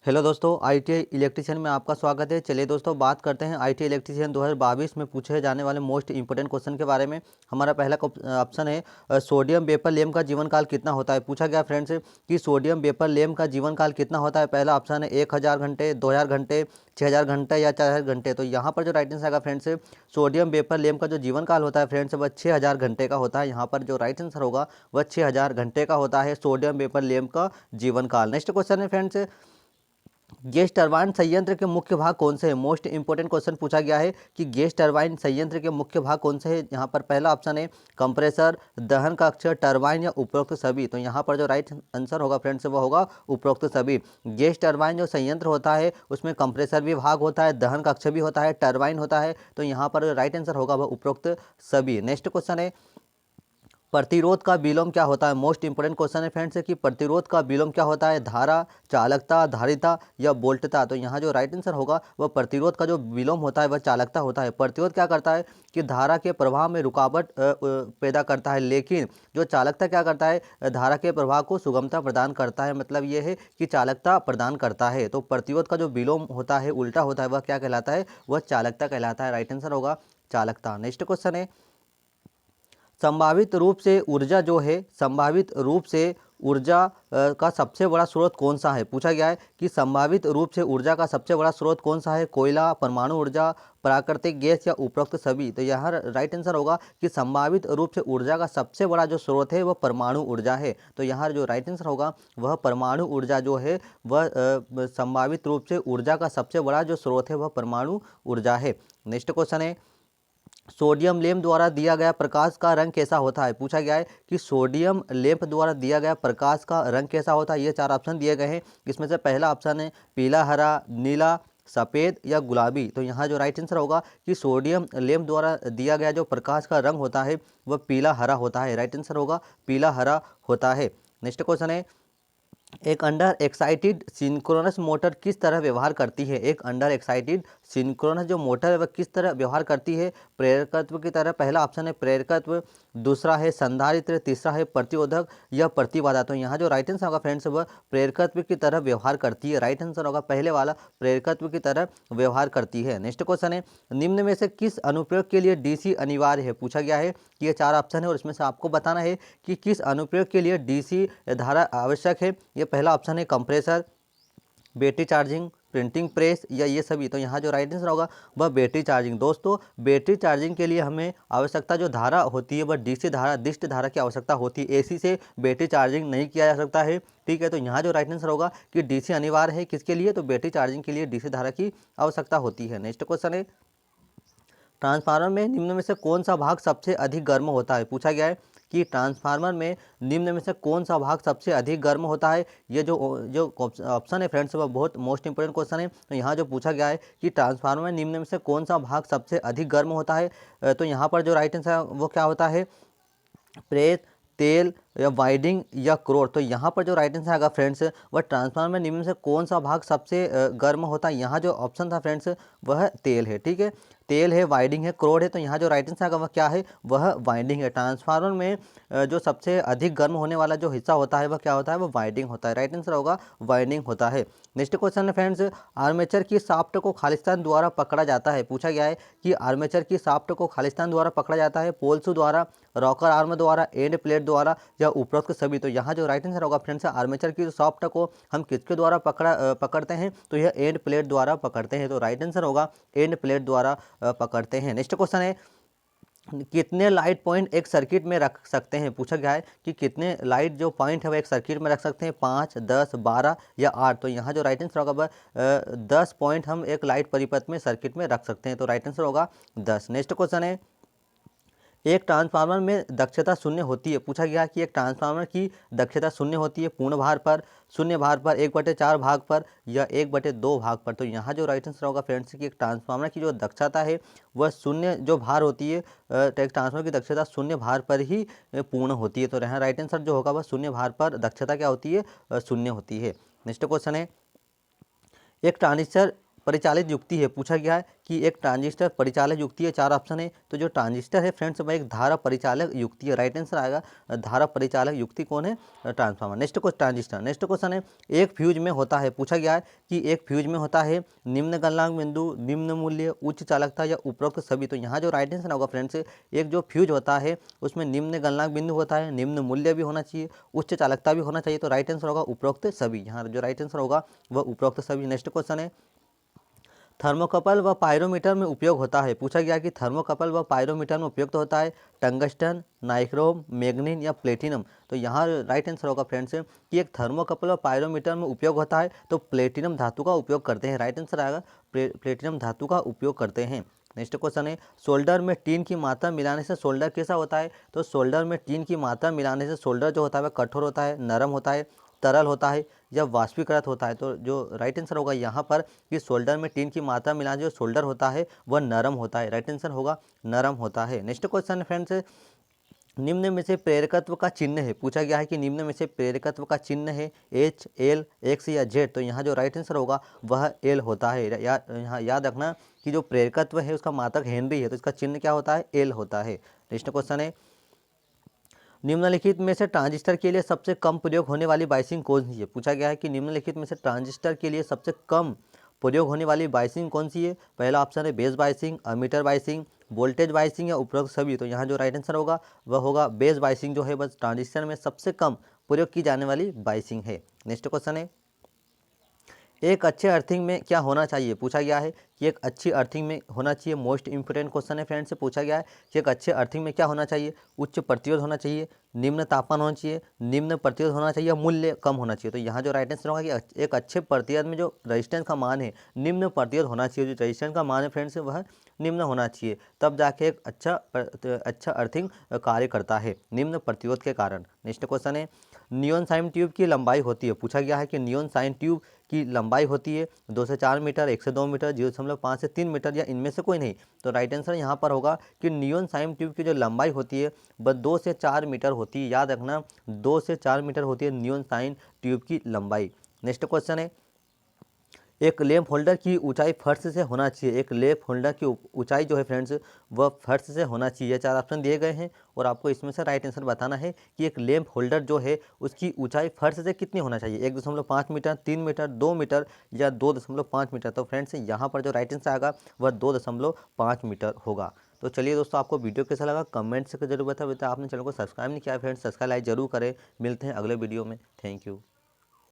Hello दोस्तों, ITI electrician में आपका स्वागत है। चलिए दोस्तों, बात करते हैं आईटीआई इलेक्ट्रीशियन 2022 में पूछे जाने वाले मोस्ट इंपोर्टेंट क्वेश्चन के बारे में। हमारा पहला ऑप्शन है सोडियम वेपर लैंप का जीवन काल कितना होता है। पूछा गया फ्रेंड्स कि सोडियम वेपर लैंप का जीवन काल कितना होता है। पहला ऑप्शन है 1000 घंटे, 2000 घंटे, 6000 घंटे या 4000 घंटे। तो यहाँ पर जो राइट आंसर आएगा फ्रेंड्स, सोडियम वेपर लैंप का जो जीवन काल होता है फ्रेंड्स वह 6000 घंटे का होता है। यहाँ पर जो राइट आंसर होगा वह 6000 घंटे का होता है सोडियम वेपर लैंप का जीवन काल। नेक्स्ट क्वेश्चन है फ्रेंड्स, गैस टरबाइन संयंत्र के मुख्य भाग कौन से हैं। मोस्ट इंपोर्टेंट क्वेश्चन पूछा गया है कि गैस टरबाइन संयंत्र के मुख्य भाग कौन से हैं। यहाँ पर पहला ऑप्शन है कंप्रेसर, दहन कक्ष, टरबाइन या उपरोक्त सभी। तो यहाँ पर जो राइट आंसर होगा फ्रेंड्स वह होगा उपरोक्त सभी। गैस टरबाइन जो संयंत्र होता है उसमें कंप्रेसर भी भाग होता है, दहन कक्ष भी होता है, टरबाइन होता है। तो यहाँ पर जो राइट आंसर होगा वह उपरोक्त सभी। नेक्स्ट क्वेश्चन है प्रतिरोध का विलोम क्या होता है। मोस्ट इंपोर्टेंट क्वेश्चन है फ्रेंड्स कि प्रतिरोध का विलोम क्या होता है। धारा, चालकता, धारिता या वोल्टता। तो यहाँ जो राइट आंसर होगा वह प्रतिरोध का जो विलोम होता है वह चालकता होता है। प्रतिरोध क्या करता है कि धारा के प्रवाह में रुकावट पैदा करता है, लेकिन जो चालकता क्या करता है धारा के प्रवाह को सुगमता प्रदान करता है। मतलब ये है कि चालकता प्रदान करता है। तो प्रतिरोध का जो विलोम होता है, उल्टा होता है, वह क्या कहलाता है, वह चालकता कहलाता है। राइट आंसर होगा चालकता। नेक्स्ट क्वेश्चन है संभावित रूप से ऊर्जा जो है, संभावित रूप से ऊर्जा का सबसे बड़ा स्रोत कौन सा है। पूछा गया है कि संभावित रूप से ऊर्जा का सबसे बड़ा स्रोत कौन सा है। कोयला, परमाणु ऊर्जा, प्राकृतिक गैस या उपरोक्त सभी। तो यहाँ राइट आंसर होगा कि संभावित रूप से ऊर्जा का सबसे बड़ा जो स्रोत है वह परमाणु ऊर्जा है। तो यहाँ जो राइट आंसर होगा वह परमाणु ऊर्जा जो है वह संभावित रूप से ऊर्जा का सबसे बड़ा जो स्रोत है वह परमाणु ऊर्जा है। नेक्स्ट क्वेश्चन है सोडियम लैंप द्वारा दिया गया प्रकाश का रंग कैसा होता है। पूछा गया है कि सोडियम लैंप द्वारा दिया गया प्रकाश का रंग कैसा होता है। ये चार ऑप्शन दिए गए हैं। इसमें से पहला ऑप्शन है पीला, हरा, नीला, सफ़ेद या गुलाबी। तो यहाँ जो राइट आंसर होगा कि सोडियम लैंप द्वारा दिया गया जो प्रकाश का रंग होता है वह पीला हरा होता है। राइट आंसर होगा पीला हरा होता है। नेक्स्ट क्वेश्चन है एक अंडर एक्साइटेड सिंक्रोनस मोटर किस तरह व्यवहार करती है। एक अंडर एक्साइटेड सिंक्रोनस जो मोटर है वह किस तरह व्यवहार करती है। प्रेरकत्व की तरह। पहला ऑप्शन है प्रेरकत्व, दूसरा है संधारित्र, तीसरा है प्रतिरोधक या प्रतिबाधा। तो यहाँ जो राइट आंसर होगा फ्रेंड्स वह प्रेरकत्व की तरह व्यवहार करती है। राइट आंसर होगा पहले वाला, प्रेरकत्व की तरह व्यवहार करती है। नेक्स्ट क्वेश्चन है निम्न में से किस अनुप्रयोग के लिए डीसी अनिवार्य है। पूछा गया है कि ये चार ऑप्शन है और इसमें से आपको बताना है कि किस अनुप्रयोग के लिए डीसी धारा आवश्यक है। ये पहला ऑप्शन है compressor, battery charging, printing press या ये सभी। तो यहाँ जो राइट आंसर होगा वह बैटरी चार्जिंग। दोस्तों बैटरी चार्जिंग के लिए हमें आवश्यकता जो धारा होती है वह डीसी धारा, दिष्ट धारा की आवश्यकता होती है। एसी से बैटरी चार्जिंग नहीं किया जा सकता है। ठीक है, तो यहाँ जो राइट आंसर होगा कि डीसी अनिवार्य है किसके लिए, तो बैटरी चार्जिंग के लिए डीसी धारा की आवश्यकता होती है। नेक्स्ट क्वेश्चन है ट्रांसफार्मर में निम्न में से कौन सा भाग सबसे अधिक गर्म होता है। पूछा गया है कि ट्रांसफार्मर में निम्न में से कौन सा भाग सबसे अधिक गर्म होता है। ये जो जो ऑप्शन है फ्रेंड्स वह बहुत मोस्ट इंपोर्टेंट क्वेश्चन है। तो यहाँ जो पूछा गया है कि ट्रांसफार्मर में निम्न में से कौन सा भाग सबसे अधिक गर्म होता है। तो यहाँ पर जो राइट आंसर है वो क्या होता है, प्रेस, तेल या वाइंडिंग या क्रोर। तो यहाँ पर जो राइट आंसर आएगा फ्रेंड्स वह ट्रांसफार्मर में निम्न में से कौन सा भाग सबसे गर्म होता है। यहाँ जो ऑप्शन था फ्रेंड्स वह तेल है। ठीक है, तेल है, वाइंडिंग है, क्रोड है। तो यहाँ जो राइट आंसर आएगा वह क्या है, वह वाइंडिंग है। ट्रांसफार्मर में जो सबसे अधिक गर्म होने वाला जो हिस्सा होता है वह क्या होता है, वह वाइंडिंग होता है। राइट आंसर होगा वाइंडिंग होता है। नेक्स्ट क्वेश्चन है फ्रेंड्स आर्मेचर की शाफ्ट को खालिस्तान द्वारा पकड़ा जाता है। पूछा गया है कि आर्मेचर की शाफ्ट को खालिस्तान द्वारा पकड़ा जाता है पोल्सू द्वारा, रॉकर आर्म द्वारा, एंड प्लेट द्वारा या उपरोक्त सभी। तो यहाँ जो राइट आंसर होगा फ्रेंड्स आर्मेचर की शाफ्ट को हम किसके द्वारा पकड़ते हैं, तो यह एंड प्लेट द्वारा पकड़ते हैं। तो राइट आंसर होगा एंड प्लेट द्वारा पकड़ते हैं। नेक्स्ट क्वेश्चन है कितने लाइट पॉइंट एक सर्किट में रख सकते हैं। पूछा गया है कि कितने लाइट जो पॉइंट है वो एक सर्किट में रख सकते हैं, 5, 10, 12 या 8। तो यहाँ जो राइट आंसर होगा वह 10 पॉइंट हम एक लाइट परिपथ में सर्किट में रख सकते हैं। तो राइट आंसर होगा 10। नेक्स्ट क्वेश्चन है एक ट्रांसफार्मर में दक्षता शून्य होती है। पूछा गया कि एक ट्रांसफार्मर की दक्षता शून्य होती है पूर्ण भार पर, शून्य भार पर, 1/4 भाग पर या 1/2 भाग पर। तो यहाँ जो राइट आंसर होगा फ्रेंड्स कि एक ट्रांसफार्मर की जो दक्षता है वह शून्य जो भार होती है, एक ट्रांसफार्मर की दक्षता शून्य भार पर ही पूर्ण होती है। तो यहाँ राइट आंसर जो होगा वह शून्य भार पर दक्षता क्या होती है, शून्य होती है। नेक्स्ट क्वेश्चन है एक ट्रांजिस्टर परिचालित युक्ति है। पूछा गया है कि एक ट्रांजिस्टर परिचालक युक्ति है, 4 ऑप्शन है। तो जो ट्रांजिस्टर है फ्रेंड्स वह एक धारा परिचालक युक्ति है। राइट आंसर आएगा धारा परिचालक युक्ति कौन है? Transformer. Next question transistor. Next question है एक फ्यूज में होता है। पूछा गया है कि एक फ्यूज में होता है निम्न गलनांक बिंदु, निम्न मूल्य, उच्च चालकता या उपरोक्त सभी। तो यहाँ जो राइट आंसर होगा फ्रेंड्स, एक जो फ्यूज होता है उसमें निम्न गलनांक बिंदु होता है, निम्न मूल्य भी होना चाहिए, उच्च चालकता भी होना चाहिए। तो राइट आंसर होगा उपरोक्त सभी। यहाँ जो राइट आंसर होगा वह उपरोक्त सभी। नेक्स्ट क्वेश्चन है थर्मोकपल व पायरोमीटर में उपयोग होता है। पूछा गया कि थर्मोकपल व पायरोमीटर में उपयुक्त होता है टंगस्टन, नाइक्रोम, मैग्नीन या प्लेटिनम। तो यहाँ राइट आंसर होगा फ्रेंड्स कि एक थर्मोकपल व पायरोमीटर में उपयोग होता है तो प्लेटिनम धातु का उपयोग करते हैं। राइट आंसर आएगा प्लेटिनम धातु का उपयोग करते हैं। नेक्स्ट क्वेश्चन है सोल्डर में टीन की मात्रा मिलाने से सोल्डर कैसा होता है? तो सोल्डर में टीन की मात्रा मिलाने से सोल्डर जो होता है वह कठोर होता है, नरम होता है, तरल होता है या वाष्पीकृत होता है। तो जो राइट आंसर होगा यहाँ पर कि सोल्डर में टीन की मात्रा मिलाने जो सोल्डर होता है वह नरम होता है। राइट आंसर होगा नरम होता है। नेक्स्ट क्वेश्चन फ्रेंड्स निम्न में से प्रेरकत्व का चिन्ह है। पूछा गया है कि निम्न में से प्रेरकत्व का चिन्ह है H, L, X या Z। तो यहाँ जो राइट आंसर होगा वह L होता है। यहाँ याद रखना कि जो प्रेरकत्व है उसका मात्रक हेनरी है तो इसका चिन्ह क्या होता है? L होता है। नेक्स्ट क्वेश्चन है निम्नलिखित में से ट्रांजिस्टर के लिए सबसे कम प्रयोग होने वाली बाइसिंग कौन सी है? पूछा गया है कि निम्नलिखित में से ट्रांजिस्टर के लिए सबसे कम प्रयोग होने वाली बाइसिंग कौन सी है? पहला ऑप्शन है base biasing, ammeter biasing, voltage biasing या उपरोक्त सभी। तो यहाँ जो राइट आंसर होगा वह होगा बेस बाइसिंग जो है बस ट्रांजिस्टर में सबसे कम प्रयोग की जाने वाली बाइसिंग है। नेक्स्ट क्वेश्चन है एक अच्छे अर्थिंग में क्या होना चाहिए? पूछा गया है कि एक अच्छी अर्थिंग में होना चाहिए। मोस्ट इंपोर्टेंट क्वेश्चन है फ्रेंड्स से पूछा गया है कि एक अच्छे अर्थिंग में क्या होना चाहिए? उच्च प्रतिरोध होना चाहिए, निम्न तापमान होना चाहिए, निम्न प्रतिरोध होना चाहिए, मूल्य कम होना चाहिए। तो यहाँ जो राइट आंसर होगा कि एक अच्छे प्रतिरोध में जो रजिस्टेंस का मान है निम्न प्रतिरोध होना चाहिए। जो रजिस्टेंस का मान है फ्रेंड्स वह निम्न होना चाहिए, तब जाके एक अच्छा अर्थिंग कार्य करता है निम्न प्रतिरोध के कारण। नेक्स्ट क्वेश्चन है नियॉन साइन ट्यूब की लंबाई होती है। पूछा गया है कि नियॉन साइन ट्यूब की लंबाई होती है 2 से 4 मीटर, 1 से 2 मीटर, 0.5 से 3 मीटर या इनमें से कोई नहीं। तो राइट आंसर यहाँ पर होगा कि नियॉन साइन ट्यूब की जो लंबाई होती है वह 2 से 4 मीटर होती है। याद रखना 2 से 4 मीटर होती है नियॉन साइन ट्यूब की लंबाई। नेक्स्ट क्वेश्चन है एक लैंप होल्डर की ऊंचाई फर्श से होना चाहिए। एक लैंप होल्डर की ऊंचाई जो है फ्रेंड्स वह फर्श से होना चाहिए। 4 ऑप्शन दिए गए हैं और आपको इसमें से राइट आंसर बताना है कि एक लैंप होल्डर जो है उसकी ऊंचाई फर्श से कितनी होना चाहिए? 1.5 मीटर, 3 मीटर, 2 मीटर या 2.5 मीटर। तो फ्रेंड्स यहाँ पर जो राइट आंसर आएगा वह 2.5 मीटर होगा। तो चलिए दोस्तों आपको वीडियो कैसा लगा कमेंट से जरूर बताएं। आपने चैनल को सब्सक्राइब नहीं किया फ्रेंड्स सब्सक्राइब जरूर करें। मिलते हैं अगले वीडियो में। Thank you.